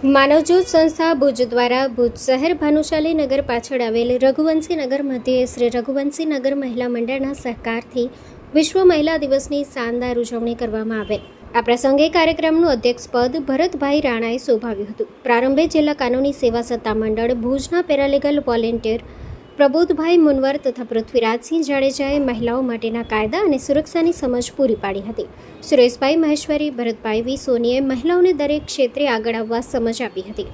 માનવજ્યોત સંસ્થા ભુજ દ્વારા ભુજ શહેર ભાનુશાલી નગર પાછળ આવેલ રઘુવંશી નગર મધ્યે શ્રી રઘુવંશી નગર મહિલા મંડળના સહકારથી વિશ્વ મહિલા દિવસની શાનદાર ઉજવણી કરવામાં આવેલ। આ પ્રસંગે કાર્યક્રમનું અધ્યક્ષપદ ભરતભાઈ રાણાએ શોભાવ્યું હતું। પ્રારંભે જિલ્લા કાનૂની સેવા સત્તા મંડળ ભુજના પેરાલીગલ વોલેન્ટિયર પ્રબોધભાઈ મુનવર તથા પૃથ્વીરાજસિંહ જાડેજાએ મહિલાઓ માટેના કાયદા અને સુરક્ષાની સમજ પૂરી પાડી હતી। સુરેશભાઈ મહેશ્વરી, ભરતભાઈ વી સોનીએ મહિલાઓને દરેક ક્ષેત્રે આગળ આવવા સમજ આપી હતી।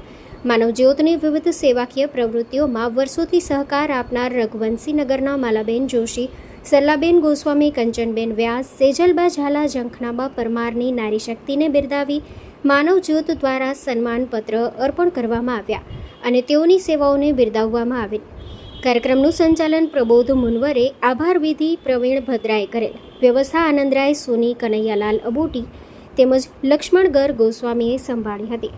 માનવજ્યોતની વિવિધ સેવાકીય પ્રવૃત્તિઓમાં વર્ષોથી સહકાર આપનાર રઘુવંશી નગરના માલાબેન જોશી, સરલાબેન ગોસ્વામી, કંચનબેન વ્યાસ, સેજલબા ઝાલા, ઝંખનાબા પરમારની નારી શક્તિને બિરદાવી માનવજ્યોત દ્વારા સન્માનપત્ર અર્પણ કરવામાં આવ્યા અને તેઓની સેવાઓને બિરદાવવામાં આવેલ। કાર્યક્રમનું સંચાલન પ્રબોધ મુનવરે, આભાર વિધિ પ્રવીણ ભદ્રાએ કરેલ। વ્યવસ્થા આનંદરાય, સોની, કનૈયાલાલ અબોટી તેમજ લક્ષ્મણ ગર ગોસ્વામીએ સંભાળી હતી।